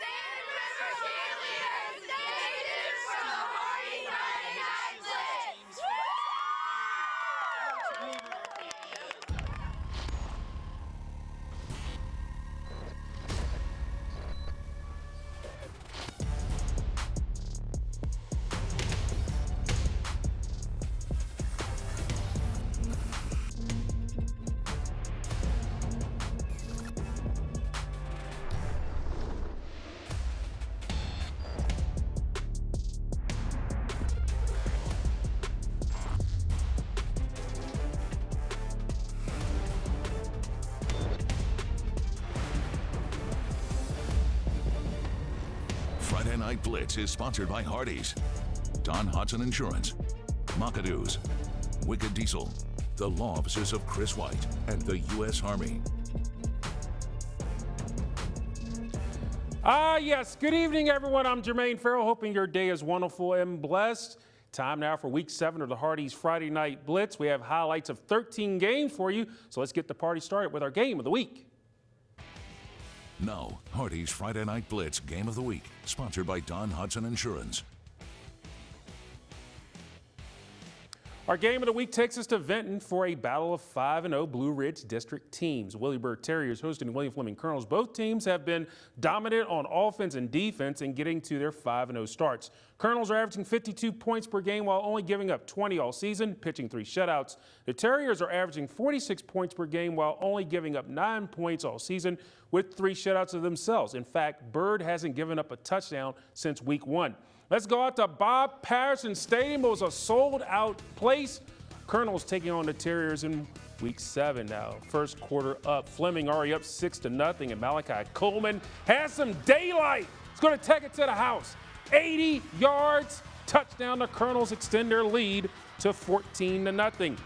Stand River cheerleaders, stations from the Hardee Friday Night Blitz. Friday Night Blitz is sponsored by Hardee's, Don Hodson Insurance, McAdoo's, Wicked Diesel, the law offices of Chris White, and the U.S. Army. Yes. Good evening, everyone. I'm Jermaine Ferrell, hoping your day is wonderful and blessed. Time now for Week 7 of the Hardee's Friday Night Blitz. We have highlights of 13 games for you, so let's get the party started with our game of the week. Now, Hardee's Friday Night Blitz Game of the Week, sponsored by Don Hodson Insurance. Our game of the week takes us to Vinton for a battle of 5-0 Blue Ridge District teams. Williamsburg Terriers hosting William Fleming Colonels. Both teams have been dominant on offense and defense and getting to their 5-0 starts. Colonels are averaging 52 points per game while only giving up 20 all season, pitching 3 shutouts. The Terriers are averaging 46 points per game while only giving up 9 points all season with 3 shutouts of themselves. In fact, Bird hasn't given up a touchdown since week 1. Let's go out to Bob Patterson Stadium. It was a sold-out place. Colonels taking on the Terriers in Week 7 now. First quarter up. Fleming already up 6-0, and Malachi Coleman has some daylight. He's going to take it to the house. 80 yards, touchdown. The Colonels extend their lead to 14-0.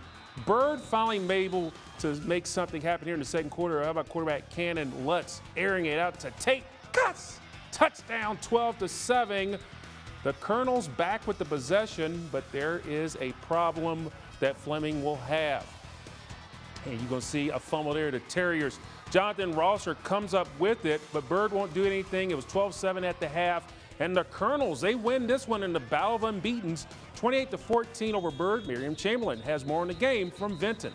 Bird finally able to make something happen here in the second quarter. How about quarterback Cannon Lutz airing it out to Tate Gus? Touchdown, 12-7. The Colonels back with the possession, but there is a problem that Fleming will have. And you're going to see a fumble there. The Terriers, Jonathan Rosser comes up with it, but Bird won't do anything. It was 12-7 at the half. And the Colonels, they win this one in the Battle of Unbeatens, 28-14 over Bird. Miriam Chamberlain has more in the game from Vinton.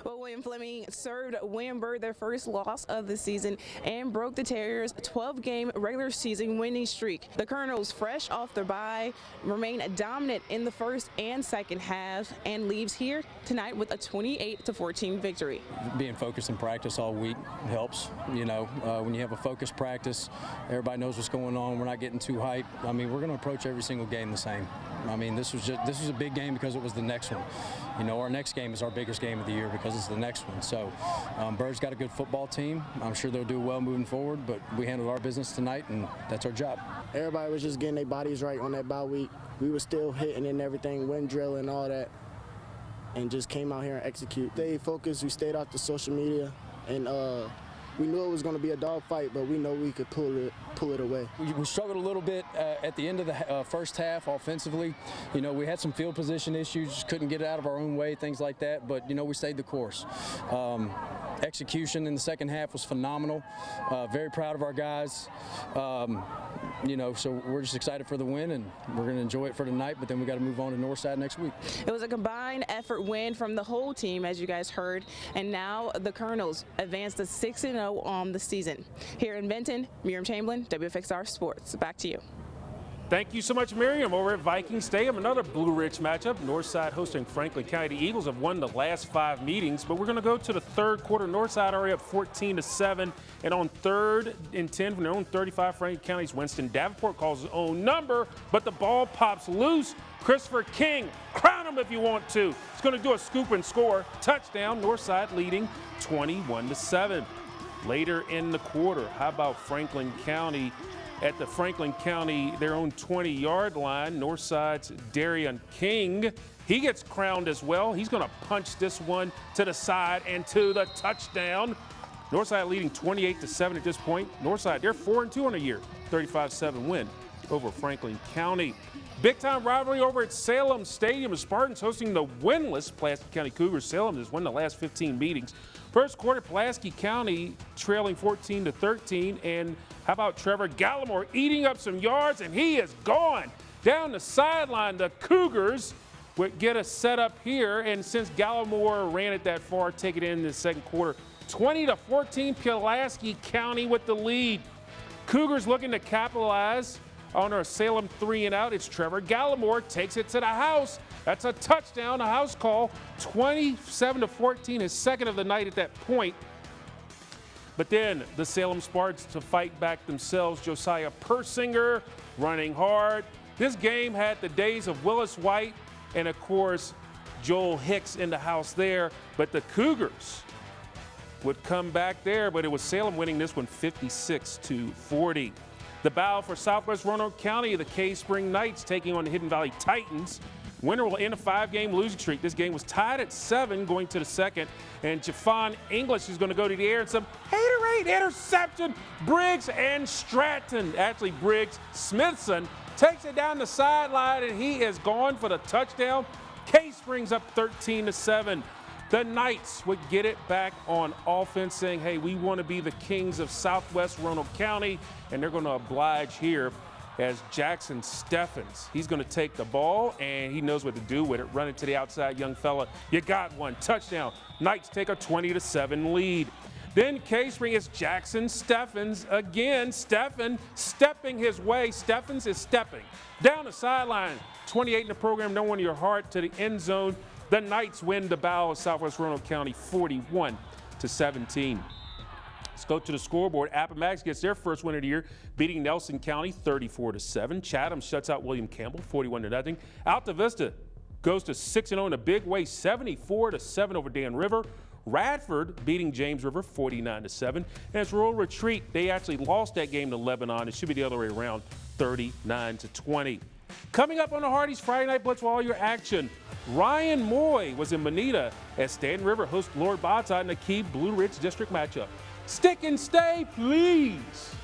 Well, William Fleming served William Bird their first loss of the season and broke the Terriers' 12-game regular season winning streak. The Colonels, fresh off their bye, remain dominant in the first and second halves and leaves here tonight with a 28-14 victory. Being focused in practice all week helps. You know, when you have a focused practice, everybody knows what's going on. We're not getting too hyped. I mean, we're going to approach every single game the same. I mean, this was a big game because it was the next one. You know, our next game is our biggest game of the year because it's the next one. So Bird's got a good football team. I'm sure they'll do well moving forward, but we handled our business tonight, and that's our job. Everybody was just getting their bodies right on that bye week. We were still hitting and everything, wind drill and all that, and just came out here and execute. Stayed focused. We stayed off the social media, and we knew it was going to be a dog fight, but we know we could pull it away. We struggled a little bit at the end of the first half offensively. You know, we had some field position issues, just couldn't get it out of our own way, things like that, but, you know, we stayed the course. Execution in the second half was phenomenal. Very proud of our guys. You know, so we're just excited for the win, and we're going to enjoy it for tonight, but then we got to move on to Northside next week. It was a combined effort win from the whole team, as you guys heard, and now the Colonels advanced to 6-0 on the season. Here in Vinton, Miriam Chamberlain, WFXR Sports. Back to you. Thank you so much, Miriam. Over at Viking Stadium, another Blue Ridge matchup. Northside hosting Franklin County. The Eagles have won the last 5 meetings, but we're going to go to the third quarter. Northside already up 14-7, and on 3rd and 10 from their own 35, Franklin County's Winston Davenport calls his own number, but the ball pops loose. Christopher King, crown him if you want to. He's going to do a scoop and score. Touchdown, Northside leading 21-7. Later in the quarter, how about Franklin County? At the Franklin County, their own 20-yard line, Northside's Darian King, he gets crowned as well. He's going to punch this one to the side and to the touchdown. Northside leading 28-7 at this point. Northside, they're 4-2 on the year, 35-7 win over Franklin County. Big-time rivalry over at Salem Stadium. The Spartans hosting the winless Pulaski County Cougars. Salem has won the last 15 meetings. First quarter, Pulaski County trailing 14-13. And how about Trevor Gallimore eating up some yards, and he is gone down the sideline. The Cougars would get a setup here, and since Gallimore ran it that far, take it in the second quarter. 20-14, Pulaski County with the lead. Cougars looking to capitalize on our Salem 3-and-out. It's Trevor Gallimore takes it to the house. That's a touchdown, a house call. 27-14, his second of the night at that point. But then the Salem Spartans to fight back themselves. Josiah Persinger running hard. This game had the days of Willis White and, of course, Joel Hicks in the house there. But the Cougars would come back there, but it was Salem winning this one 56-40. The battle for Southwest Roanoke County, the K-Spring Knights taking on the Hidden Valley Titans. Winner will end a 5-game losing streak. This game was tied at 7 going to the second, and Jafon English is going to go to the air and some haterade interception. Briggs and Stratton, actually Briggs, Smithson takes it down the sideline, and he is gone for the touchdown. K-Spring's up 13-7. The Knights would get it back on offense, saying, hey, we want to be the kings of Southwest Roanoke County, and they're going to oblige here as Jackson Steffens. He's going to take the ball, and he knows what to do with it. Run it to the outside, young fella. You got one. Touchdown. Knights take a 20-7 lead. Then K-Spring is Jackson Steffens again. Stepping his way. Steffens is stepping down the sideline. 28 in the program, no one in your heart to the end zone. The Knights win the battle of Southwest Roanoke County 41-17. Let's go to the scoreboard. Appomattox gets their first win of the year, beating Nelson County 34-7. Chatham shuts out William Campbell 41-0. Alta Vista goes to 6-0 in a big way, 74-7 over Dan River. Radford beating James River 49-7. And it's Rural Retreat. They actually lost that game to Lebanon. It should be the other way around, 39-20. Coming up on the Hardee's Friday Night Blitz with all your action, Ryan Moye was in Bonita as Stanton River hosts Lord Botetourt in a key Blue Ridge District matchup. Stick and stay, please.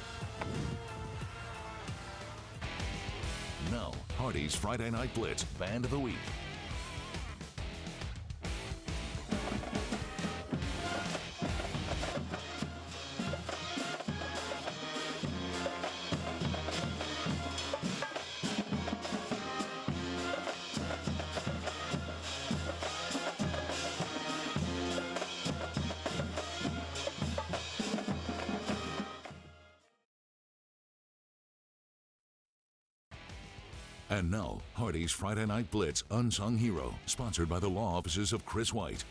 Now, Hardee's Friday Night Blitz Band of the Week. And now, Hardee's Friday Night Blitz Unsung Hero, sponsored by the law offices of Chris White.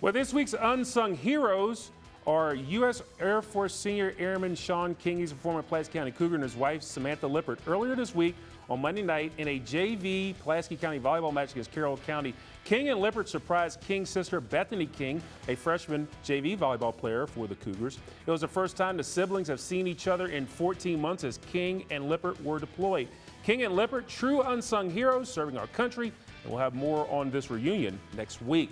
Well, this week's Unsung Heroes are U.S. Air Force Senior Airman Sean King. He's a former Pulaski County Cougar, and his wife, Samantha Lippert. Earlier this week, on Monday night, in a JV Pulaski County volleyball match against Carroll County, King and Lippert surprised King's sister, Bethany King, a freshman JV volleyball player for the Cougars. It was the first time the siblings have seen each other in 14 months as King and Lippert were deployed. King and Lippert, true unsung heroes serving our country, and we'll have more on this reunion next week.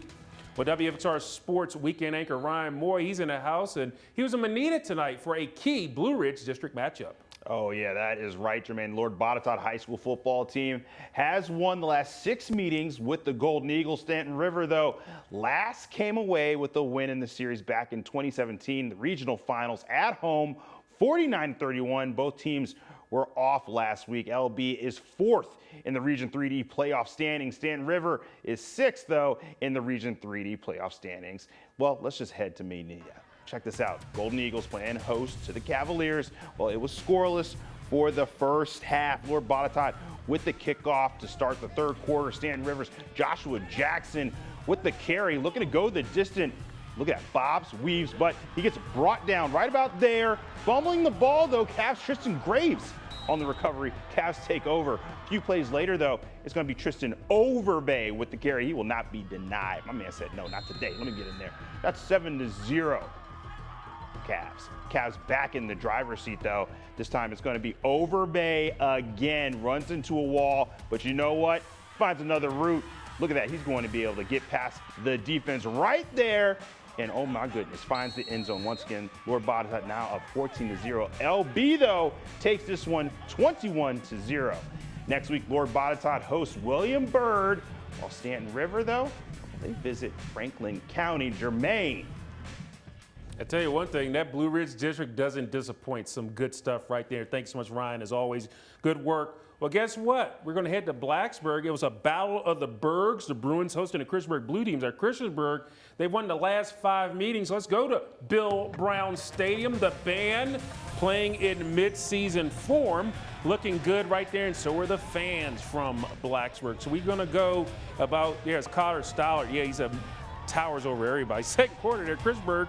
Well, WFXR Sports Weekend anchor Ryan Moye, he's in the house, and he was in Bonita tonight for a key Blue Ridge District matchup. Oh, yeah, that is right, Jermaine. Lord Botetourt High School football team has won the last 6 meetings with the Golden Eagles. Stanton River, though, last came away with a win in the series back in 2017, the regional finals at home, 49-31. Both teams were off last week. LB is 4th in the Region 3D playoff standings. Stanton River is 6th, though, in the Region 3D playoff standings. Well, let's just head to Bonita. Check this out. Golden Eagles playing host to the Cavaliers. Well, it was scoreless for the first half. Lord Botetourt with the kickoff to start the third quarter. Stanton River's Joshua Jackson with the carry, looking to go the distance. Look at that, bobs, weaves, but he gets brought down right about there. Fumbling the ball, though, Cavs Tristan Graves on the recovery. Cavs take over. A few plays later, though, it's going to be Tristan Overbay with the carry. He will not be denied. My man said, no, not today. Let me get in there. That's 7-0. Cavs back in the driver's seat, though. This time it's going to be Overbay again. Runs into a wall, but you know what? Finds another route. Look at that. He's going to be able to get past the defense right there. And oh my goodness, finds the end zone once again. Lord Botetourt now up 14-0. LB, though, takes this one 21-0. Next week, Lord Botetourt hosts William Byrd, while Stanton River, though, They visit Franklin County. Jermaine. I tell you one thing, that Blue Ridge District doesn't disappoint. Some good stuff right there. Thanks so much, Ryan. As always, good work. Well, guess what? We're going to head to Blacksburg. It was a battle of the Bergs. The Bruins hosting the Christiansburg Blue Teams. At Christiansburg, they won the last 5 meetings. Let's go to Bill Brown Stadium. The band playing in mid-season form, looking good right there, and so are the fans from Blacksburg. So we're going to go about, it's Cotter Stoller. Yeah, he's towers over everybody. Second quarter there, Christiansburg.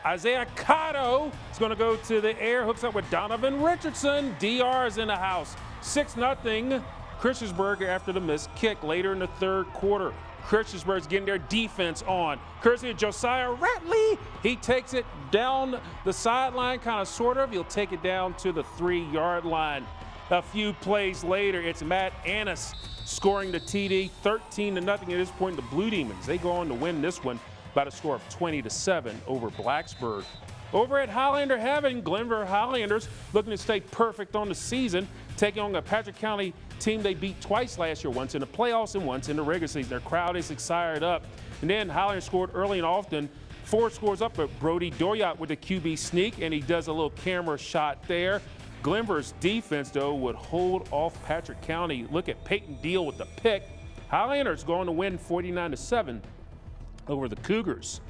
Isaiah Cotto is going to go to the air, hooks up with Donovan Richardson. DR is in the house. 6-0 Christiansburg after the missed kick later in the third quarter. Christiansburg's getting their defense on. Courtesy of Josiah Ratley. He takes it down the sideline, kind of sort of. He'll take it down to the 3-yard line. A few plays later, it's Matt Annis scoring the TD, 13-0 at this point. The Blue Demons, they go on to win this one by a score of 20-7 over Blacksburg. Over at Highlander Heaven, Glenver Highlanders looking to stay perfect on the season, taking on a Patrick County team they beat twice last year, once in the playoffs and once in the regular season. Their crowd is excited up. And then Highlander scored early and often. 4 scores up, but Brody Doyot with the QB sneak, and he does a little camera shot there. Glenver's defense, though, would hold off Patrick County. Look at Peyton Deal with the pick. Highlanders going to win 49-7 over the Cougars.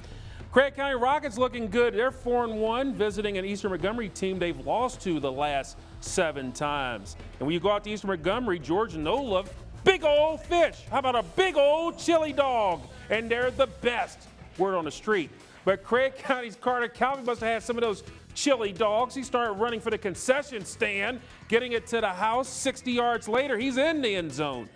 Craig County Rockets looking good. They're 4-1, visiting an Eastern Montgomery team they've lost to the last 7 times. And when you go out to Eastern Montgomery, George Nola, big old fish. How about a big old chili dog? And they're the best. Word on the street. But Craig County's Carter Calvin must have had some of those chili dogs. He started running for the concession stand, getting it to the house. 60 yards later, he's in the end zone.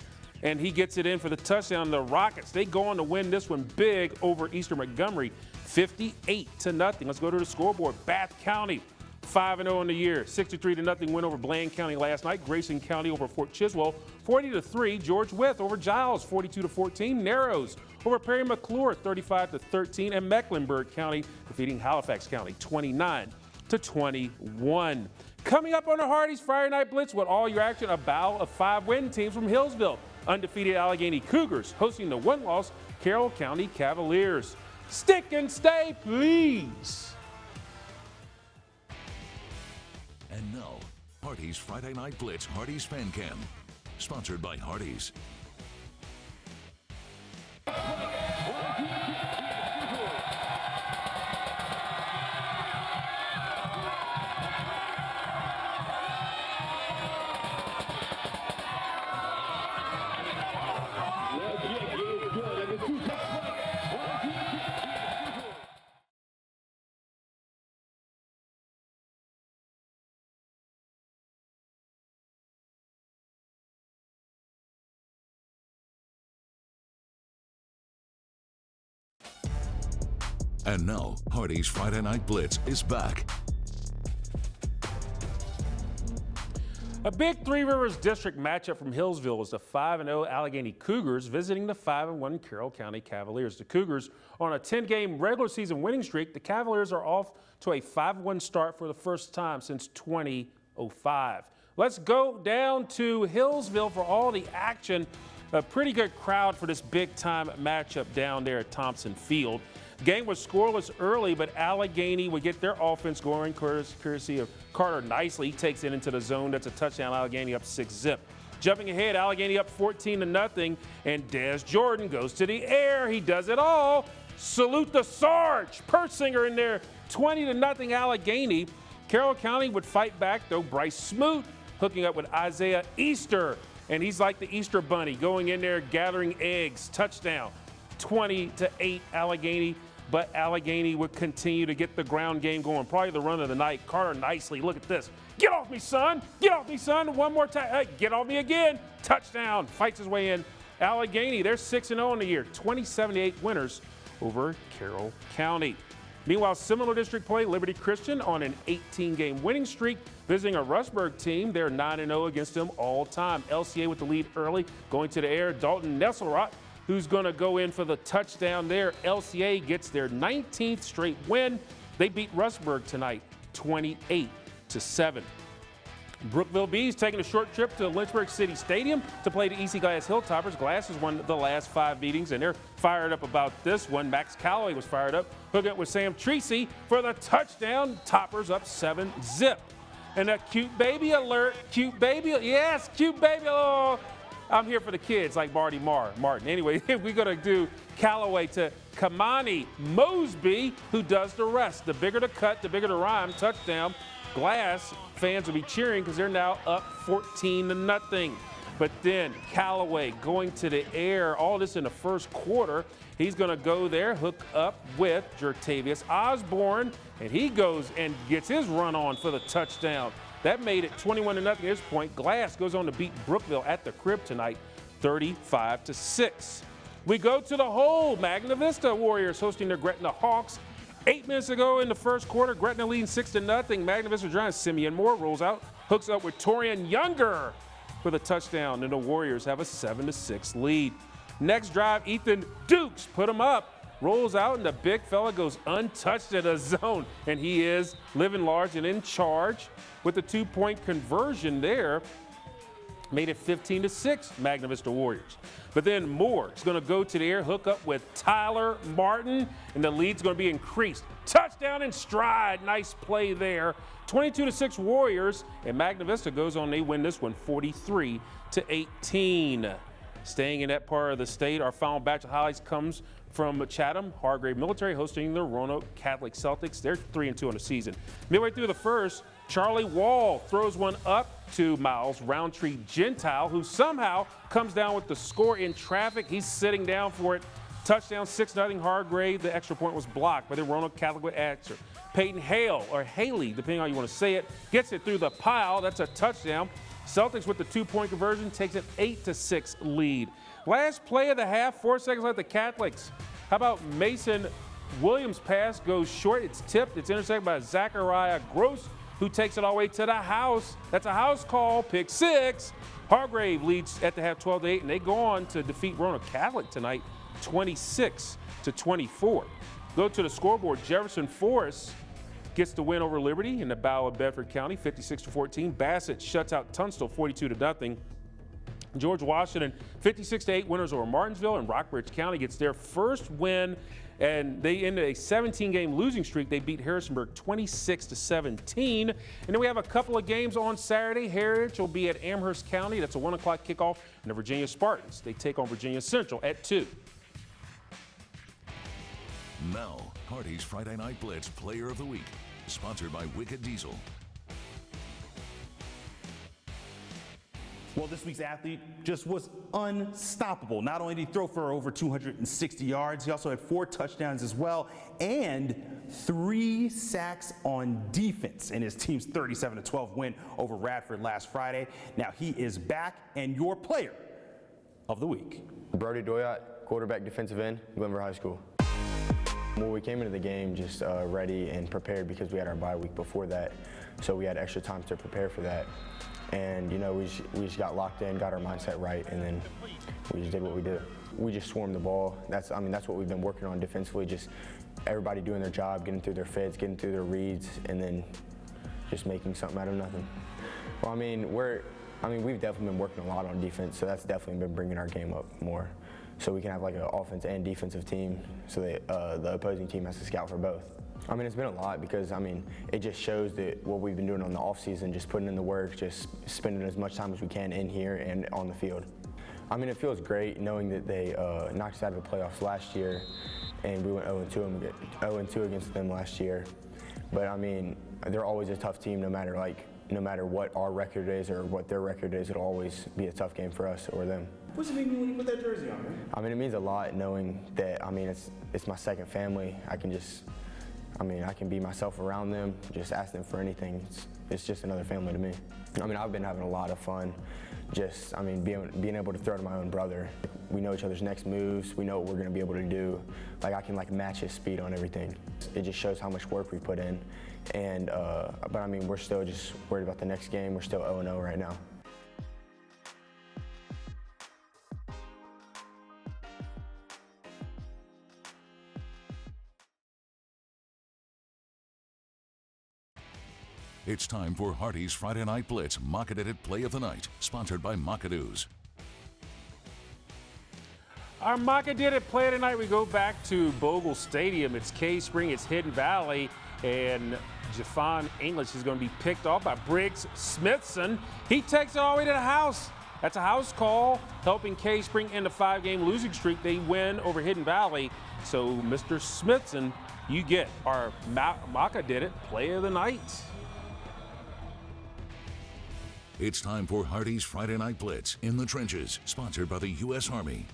And he gets it in for the touchdown. The Rockets, they go on to win this one big over Eastern Montgomery, 58-0. Let's go to the scoreboard. Bath County, 5-0 in the year, 63-0 win over Bland County last night. Grayson County over Fort Chiswell, 40-3. George Wythe over Giles, 42-14. Narrows over Perry McClure, 35-13. And Mecklenburg County defeating Halifax County, 29-21. Coming up on the Hardee's Friday Night Blitz with all your action, a battle of 5 win teams from Hillsville. Undefeated Allegheny Cougars hosting the 1-loss Carroll County Cavaliers. Stick and stay, please. And now, Hardee's Friday Night Blitz Hardee's Fan Cam, sponsored by Hardee's. And now, Hardee's Friday Night Blitz is back. A big Three Rivers District matchup from Hillsville is the 5-0 Allegheny Cougars visiting the 5-1 Carroll County Cavaliers. The Cougars on a 10-game regular season winning streak. The Cavaliers are off to a 5-1 start for the first time since 2005. Let's go down to Hillsville for all the action. A pretty good crowd for this big-time matchup down there at Thompson Field. The game was scoreless early, but Allegheny would get their offense going, courtesy of Carter Nicely. He takes it into the zone. That's a touchdown. Allegheny up 6-zip. Jumping ahead, Allegheny up 14-0, and Des Jordan goes to the air. He does it all. Salute the Sarge. Persinger in there, 20-0 Allegheny. Carroll County would fight back, though. Bryce Smoot hooking up with Isaiah Easter, and he's like the Easter bunny going in there gathering eggs. Touchdown, 20-8 Allegheny. But Allegheny would continue to get the ground game going. Probably the run of the night. Carter Nicely, look at this. Get off me, son. Get off me, son. One more time. Hey, get off me again. Touchdown. Fights his way in. Allegheny, they're 6-0 in the year. 27-8 winners over Carroll County. Meanwhile, similar district play, Liberty Christian on an 18-game winning streak, visiting a Rustburg team. They're 9-0 against them all time. LCA with the lead early, going to the air. Dalton Nesselrot, who's going to go in for the touchdown there. LCA gets their 19th straight win. They beat Rustburg tonight, 28-7. Brookville Bees taking a short trip to Lynchburg City Stadium to play the EC Glass Hilltoppers. Glass has won the last 5 meetings, and they're fired up about this one. Max Calloway was fired up, hooking up with Sam Treacy for the touchdown. Toppers up 7-zip. And a cute baby alert. Cute baby. Yes, cute baby. Oh, I'm here for the kids like Martin. Anyway, we're going to do Calloway to Kamani Mosby, who does the rest. The bigger the cut, the bigger the rhyme. Touchdown. Glass fans will be cheering because they're now up 14-0. But then Calloway going to the air, all this in the first quarter. He's going to go there, hook up with Jertavius Osborne, and he goes and gets his run on for the touchdown. That made it 21-0 at this point. Glass goes on to beat Brookville at the crib tonight, 35-6. We go to the hole. Magna Vista Warriors hosting their Gretna Hawks. 8 minutes ago in the first quarter, Gretna leading 6-0. Magna Vista Giants, Simeon Moore rolls out, hooks up with Torian Younger for the touchdown, and the Warriors have a 7-6 lead. Next drive, Ethan Dukes put him up, rolls out, and the big fella goes untouched at a zone, and he is living large and in charge with the 2-point conversion there. Made it 15-6, Magna Vista Warriors. But then Moore is going to go to the air, hook up with Tyler Martin, and the lead's going to be increased. Touchdown in stride. Nice play there. 22-6 Warriors, and Magna Vista goes on. They win this one 43-18. Staying in that part of the state, our final batch of highlights comes from Chatham. Hargrave Military hosting the Roanoke Catholic Celtics. They're 3-2 on the season. Midway through the first, Charlie Wall throws one up to Miles Roundtree Gentile, who somehow comes down with the score in traffic. He's sitting down for it. Touchdown, 6-0 Hargrave. The extra point was blocked by the Roanoke Catholic answer. Peyton Hale, or Haley, depending on how you want to say it, gets it through the pile. That's a touchdown. Celtics with the 2-point conversion takes an 8-6 lead. Last play of the half, 4 seconds left, the Catholics. How about Mason Williams' pass goes short. It's tipped. It's intercepted by Zachariah Gross, who takes it all the way to the house. That's a house call, pick 6. Hargrave leads at the half 12-8, and they go on to defeat Roanoke Catholic tonight 26-24. Go to the scoreboard. Jefferson Forest gets the win over Liberty in the Battle of Bedford County, 56-14. Bassett shuts out Tunstall, 42-0. George Washington, 56-8 winners over Martinsville, and Rockbridge County gets their first win, and they ended a 17-game losing streak. They beat Harrisonburg 26-17. And then we have a couple of games on Saturday. Heritage will be at Amherst County. That's a 1 o'clock kickoff. And the Virginia Spartans, they take on Virginia Central at 2. Now, Hardee's Friday Night Blitz Player of the Week, sponsored by Wicked Diesel. Well, this week's athlete just was unstoppable. Not only did he throw for over 260 yards, he also had 4 touchdowns as well, and 3 sacks on defense in his team's 37-12 win over Radford last Friday. Now he is back, and your player of the week. Brody Doyat, quarterback, defensive end, Glenver High School. Well, we came into the game just ready and prepared because we had our bye week before that, so we had extra time to prepare for that. And, you know, we just got locked in, got our mindset right, and then we just did what we do. We just swarmed the ball. That's what we've been working on defensively, just everybody doing their job, getting through their fits, getting through their reads, and then just making something out of nothing. Well, we've definitely been working a lot on defense, so that's definitely been bringing our game up more. So we can have like an offense and defensive team, so that the opposing team has to scout for both. It's been a lot because, it just shows that what we've been doing on the off season, just putting in the work, just spending as much time as we can in here and on the field. It feels great knowing that they knocked us out of the playoffs last year, and we went 0-2 against them last year. But they're always a tough team, no matter what our record is or what their record is. It'll always be a tough game for us or them. What's it mean when you put that jersey on, man? It means a lot knowing that, it's my second family. I can be myself around them, just ask them for anything. It's just another family to me. I've been having a lot of fun, just, being able to throw to my own brother. We know each other's next moves. We know what we're going to be able to do. I can match his speed on everything. It just shows how much work we put in. And, but we're still just worried about the next game. We're still 0-0 right now. It's time for Hardee's Friday Night Blitz Mock It Play of the Night, sponsored by Mock-A-Doos. Our Mock It Play of the Night, we go back to Bogle Stadium. It's K-Spring, it's Hidden Valley, and Jafon English is going to be picked off by Briggs Smithson. He takes it all the way to the house. That's a house call, helping K-Spring end a 5-game losing streak. They win over Hidden Valley. So, Mr. Smithson, you get our Mock It Play of the Night. It's time for Hardee's Friday Night Blitz in the Trenches, sponsored by the U.S. Army.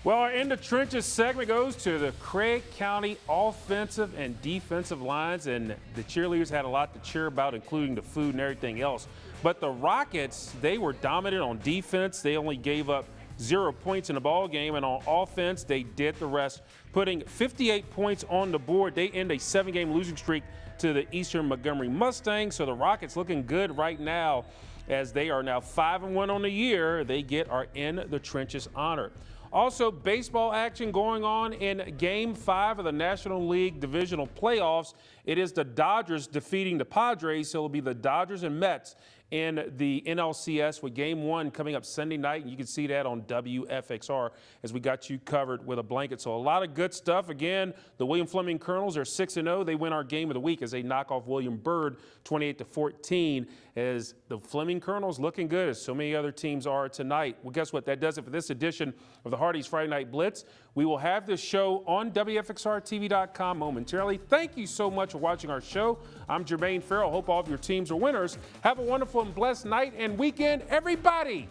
Well, our In the Trenches segment goes to the Craig County offensive and defensive lines, and the cheerleaders had a lot to cheer about, including the food and everything else. But the Rockets, they were dominant on defense. They only gave up 0 points in the ball game, and on offense, they did the rest, putting 58 points on the board. They end a 7-game losing streak to the Eastern Montgomery Mustangs. So the Rockets looking good right now, as they are now 5-1 on the year. They get our In the Trenches honor. Also, baseball action going on in Game 5 of the National League Divisional Playoffs. It is the Dodgers defeating the Padres, so it'll be the Dodgers and Mets in the NLCS, with Game 1 coming up Sunday night, and you can see that on WFXR as we got you covered with a blanket. So a lot of good stuff. Again, the William Fleming Colonels are 6-0. They win our game of the week as they knock off William Byrd 28-14, as the Fleming Colonels looking good, as so many other teams are tonight. Well, guess what? That does it for this edition of the Hardee's Friday Night Blitz. We will have this show on WFXRTV.com momentarily. Thank you so much for watching our show. I'm Jermaine Ferrell. Hope all of your teams are winners. Have a wonderful and blessed night and weekend, everybody.